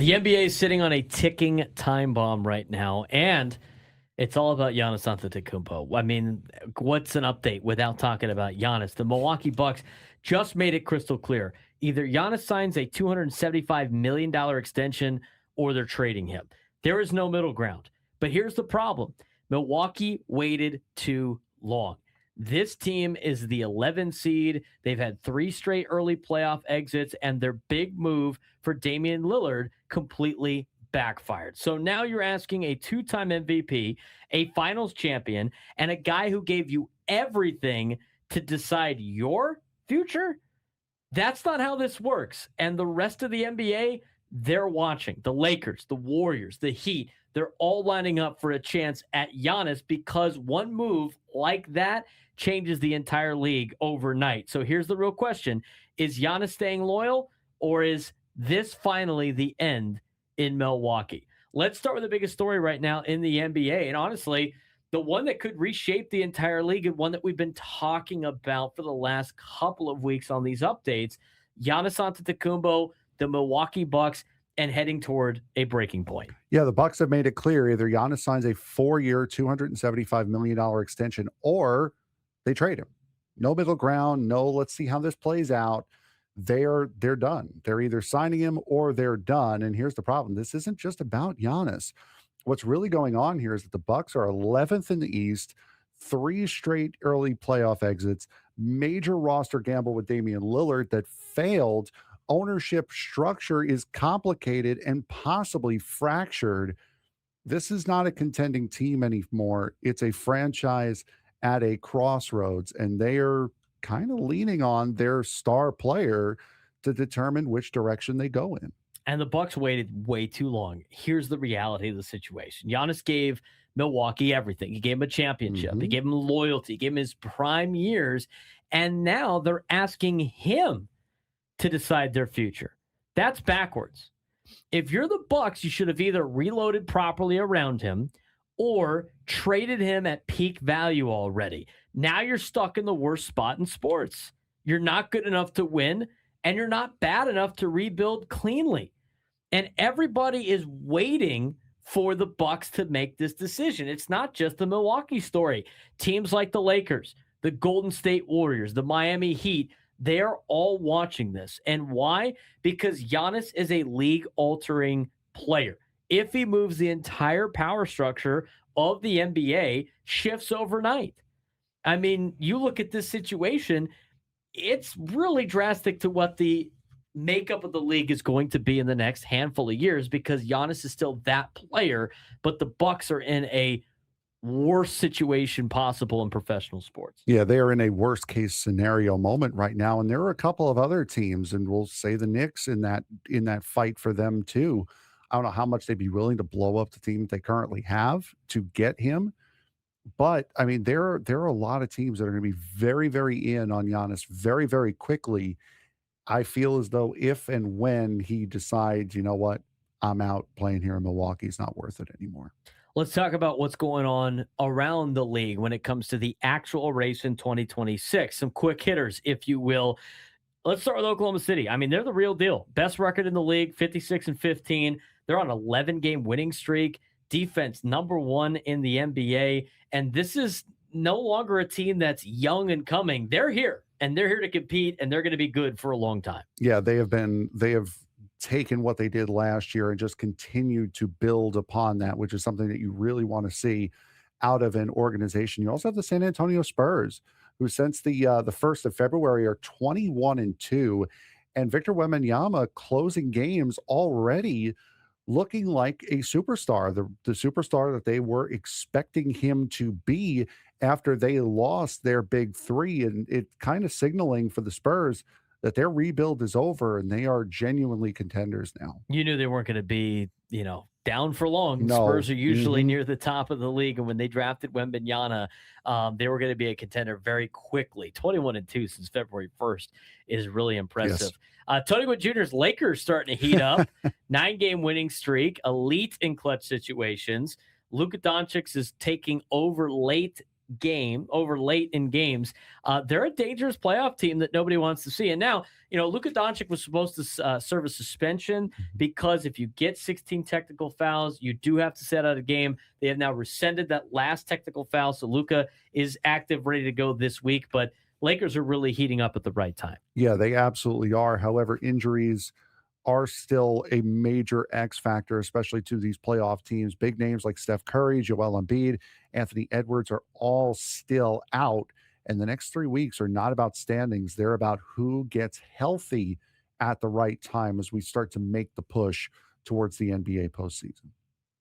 The NBA is sitting on a ticking time bomb right now, and it's all about Giannis Antetokounmpo. I mean, what's an update without talking about Giannis? The Milwaukee Bucks just made it crystal clear. Either Giannis signs a $275 million extension or they're trading him. There is no middle ground. But here's the problem. Milwaukee waited too long. This team is the 11 seed. They've had 3 straight early playoff exits, and their big move for Damian Lillard completely backfired. So now you're asking a 2-time MVP, a finals champion, and a guy who gave you everything to decide your future? That's not how this works. And the rest of the NBA, they're watching. The Lakers, the Warriors, the Heat, they're all lining up for a chance at Giannis because one move like that changes the entire league overnight. So here's the real question. Is Giannis staying loyal, or is this finally the end in Milwaukee? Let's start with the biggest story right now in the NBA. And honestly, the one that could reshape the entire league and one that we've been talking about for the last couple of weeks on these updates, Giannis Antetokounmpo, the Milwaukee Bucks, and heading toward a breaking point. Yeah, the Bucks have made it clear either Giannis signs a 4-year, $275 million extension, or they trade him. No middle ground. No, let's see how this plays out. They're done. They're either signing him or they're done. And here's the problem. This isn't just about Giannis. What's really going on here is that the Bucks are 11th in the East, 3 straight early playoff exits, major roster gamble with Damian Lillard that failed. Ownership structure is complicated and possibly fractured. This is not a contending team anymore. It's a franchise at a crossroads, and they are kind of leaning on their star player to determine which direction they go in. And the Bucks waited way too long. Here's the reality of the situation. Giannis gave Milwaukee everything. He gave him a championship. He gave him loyalty. He gave him his prime years. And now they're asking him to decide their future. That's backwards. If you're the Bucks, you should have either reloaded properly around him or traded him at peak value already. Now you're stuck in the worst spot in sports. You're not good enough to win, and you're not bad enough to rebuild cleanly. And everybody is waiting for the Bucks to make this decision. It's not just the Milwaukee story. Teams like the Lakers, the Golden State Warriors, the Miami Heat, they're all watching this. And why? Because Giannis is a league-altering player. If he moves, the entire power structure of the NBA shifts overnight. I mean, you look at this situation, it's really drastic to what the makeup of the league is going to be in the next handful of years, because Giannis is still that player, but the Bucks are in a worst situation possible in professional sports. Yeah, they are in a worst case scenario moment right now. And there are a couple of other teams, and we'll say the Knicks in that fight for them too. I don't know how much they'd be willing to blow up the team they currently have to get him. But I mean, there are a lot of teams that are going to be very, very in on Giannis very, very quickly. I feel as though if and when he decides, you know what, I'm out playing here in Milwaukee, it's not worth it anymore. Let's talk about what's going on around the league when it comes to the actual race in 2026. Some quick hitters, if you will. Let's start with Oklahoma City. I mean, they're the real deal. Best record in the league, 56-15. They're on an 11-game winning streak. Defense number 1 in the NBA. And this is no longer a team that's young and coming. They're here, and they're here to compete, and they're going to be good for a long time. Yeah, they have taken what they did last year and just continued to build upon that, which is something that you really want to see out of an organization. You also have the San Antonio Spurs, who since the 1st of February are 21-2, and Victor Wembanyama closing games already looking like a superstar, the superstar that they were expecting him to be after they lost their big 3, and it kind of signaling for the Spurs that their rebuild is over and they are genuinely contenders now. You knew they weren't going to be, down for long. No. Spurs are usually near the top of the league, and when they drafted Wembanyama, they were going to be a contender very quickly. 21-2 since February 1st is really impressive. Yes. Tony Gwynn Jr.'s Lakers starting to heat up. 9-game winning streak, elite in clutch situations. Luka Doncic is taking over late game, over late in games, they're a dangerous playoff team that nobody wants to see. And now, Luka Doncic was supposed to serve a suspension because if you get 16 technical fouls, you do have to set out a game. They have now rescinded that last technical foul, so Luka is active, ready to go this week. But Lakers are really heating up at the right time. Yeah, they absolutely are. However, injuries are still a major X factor, especially to these playoff teams. Big names like Steph Curry, Joel Embiid, Anthony Edwards are all still out. And the next 3 weeks are not about standings. They're about who gets healthy at the right time as we start to make the push towards the NBA postseason.